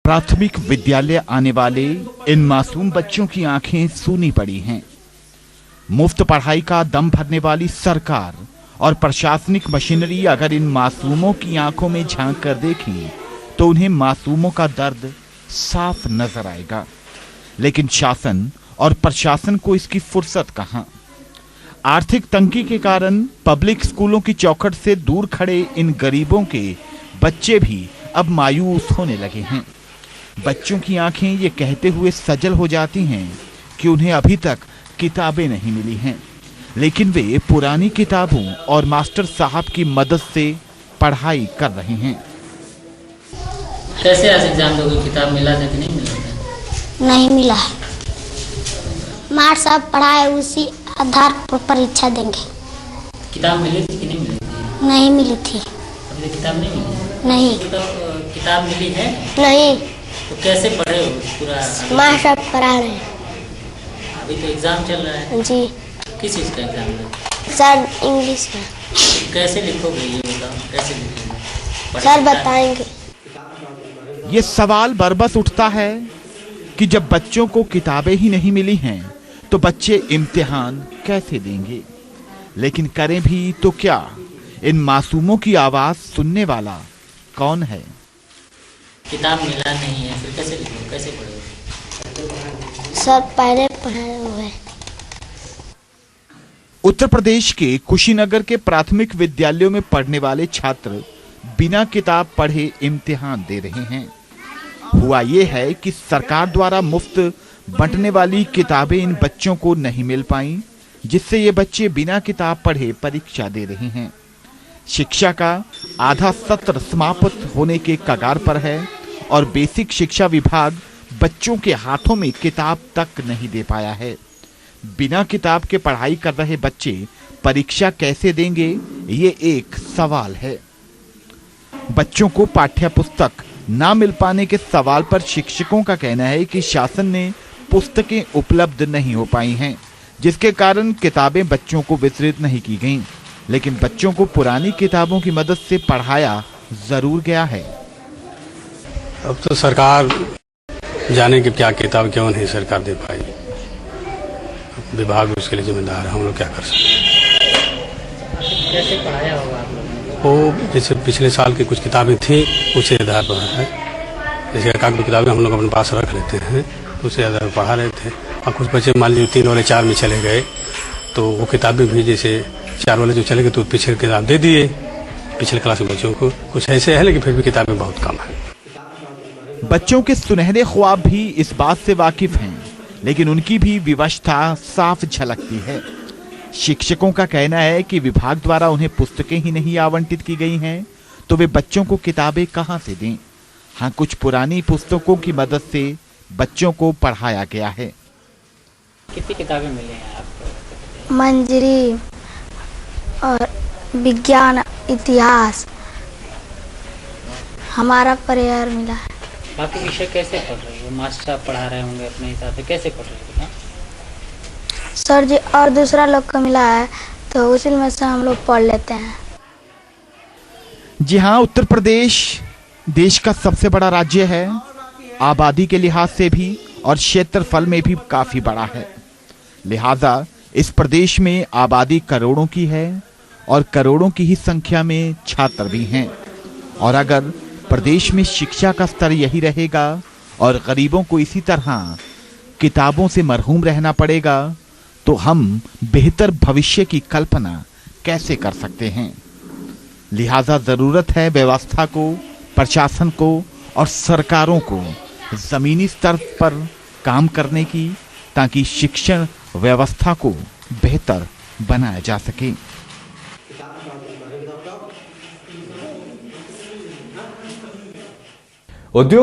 प्राथमिक विद्यालय आने वाले इन मासूम बच्चों की आंखें सूनी पड़ी हैं। मुफ्त पढ़ाई का दम भरने वाली सरकार और प्रशासनिक मशीनरी अगर इन मासूमों की आंखों में झांक कर देखें तो उन्हें मासूमों का दर्द साफ नजर आएगा। लेकिन शासन और प्रशासन को इसकी फुर्सत कहां। आर्थिक तंगी के कारण पब्लिक स्कूलों की चौखट से दूर खड़े इन गरीबों के बच्चे भी अब मायूस होने लगे हैं। बच्चों की आंखें ये कहते हुए सजल हो जाती हैं कि उन्हें अभी तक किताबें नहीं मिली हैं, लेकिन वे पुरानी किताबों और मास्टर साहब की मदद से पढ़ाई कर रहे हैं। कैसे आज एग्जाम दोगे? किताब मिला था कि नहीं मिला था? नहीं मिला है। मास्टर साहब पढ़ाए उसी आधार पर परीक्षा देंगे। किताब मिली थी कि नहीं मिली थी? नहीं मिली थी। अभी किताब नहीं मिली? नहीं। तो किताब मिली है? नहीं। तो कैसे पढ़े हो पूरा? मास्टर साहब पढ़ा रहे हैं। अभी तो एग्जाम चल रहा है। जी। किस चीज़ का एग्जाम है? सर इंग्लिश का। कैसे लिखोगे ये बताओ, कैसे लिखोगे? सर बताएंगे। ये सवाल बरबस उठता है कि जब बच्चों को किताबें ही नहीं मिली हैं तो बच्चे इम्तिहान कैसे देंगे। लेकिन करें भी तो क्या, इन मासूमों की आवाज सुनने वाला कौन है। किताब मिला नहीं है, फिर कैसे लिखोगे, कैसे पढ़ोगे? सर पहले पढ़ाए हुए। उत्तर प्रदेश के कुशीनगर के प्राथमिक विद्यालयों में पढ़ने वाले छात्र बिना किताब पढ़े इम्तिहान दे रहे हैं। हुआ यह है कि सरकार द्वारा मुफ्त बंटने वाली किताबें इन बच्चों को नहीं मिल पाई, जिससे ये बच्चे बिना किताब पढ़े परीक्षा दे रहे हैं। शिक्षा का आधा सत्र समाप्त होने के कगार पर है और बेसिक शिक्षा विभाग बच्चों के हाथों में किताब तक नहीं दे पाया है। बिना किताब के पढ़ाई कर रहे बच्चे परीक्षा कैसे देंगे, ये एक सवाल है। बच्चों को पाठ्य पुस्तक ना मिल पाने के सवाल पर शिक्षकों का कहना है कि शासन ने पुस्तकें उपलब्ध नहीं हो पाई हैं, जिसके कारण किताबें बच्चों को वितरित नहीं की गईं। लेकिन बच्चों को पुरानी किताबों की मदद से पढ़ाया जरूर गया है। अब तो सरकार जाने की क्या किताब क्यों नहीं सरकार दे पाई, विभाग उसके लिए जिम्मेदार है, हम लोग क्या कर सकते। कैसे पढ़ाया होगा आप लोगों ने? वो जैसे पिछले साल की कुछ किताबें थी उसी आधार पर है। जैसे एकाध किताबें हम लोग अपने पास रख लेते हैं, उसी आधार पर पढ़ा रहे थे। और कुछ बच्चे मान लीजिए 3 वाले 4 में चले गए तो वो किताबें भी जैसे 4 वाले जो चले गए तो पिछले किताब दे दिए पिछले क्लास के बच्चों को। कुछ ऐसे है लेकिन फिर भी किताबें बहुत कम है। बच्चों के सुनहरे ख्वाब भी इस बात से वाकिफ हैं, लेकिन उनकी भी विवशता साफ झलकती है। शिक्षकों का कहना है कि विभाग द्वारा उन्हें पुस्तकें ही नहीं आवंटित की गई हैं, तो वे बच्चों को किताबें कहां से दें। हाँ, कुछ पुरानी पुस्तकों की मदद से बच्चों को पढ़ाया गया है। कितनी किताबें मिली हैं आपको? मंजरी और विज्ञान, इतिहास, हमारा परिवार मिला है। बाकी विषय कैसे पढ़ रही हो? मास्टर साहब पढ़ा रहे होंगे अपने हिसाब से, कैसे पढ़ रही हो? सर जी और दूसरा लोग को मिला है तो उसी में से हम लोग पढ़ लेते हैं। जी हाँ, उत्तर प्रदेश देश का सबसे बड़ा राज्य है, आबादी के लिहाज से भी और क्षेत्रफल में भी काफी बड़ा है। लिहाजा इस प्रदेश में आबादी करोड़ों की है और करोड़ों की ही संख्या में छात्र भी हैं। और अगर प्रदेश में शिक्षा का स्तर यही रहेगा और गरीबों को इसी तरह किताबों से मरहूम रहना पड़ेगा तो हम बेहतर भविष्य की कल्पना कैसे कर सकते हैं। लिहाजा जरूरत है व्यवस्था को, प्रशासन को और सरकारों को जमीनी स्तर पर काम करने की, ताकि शिक्षण व्यवस्था को बेहतर बनाया जा सके। उद्योग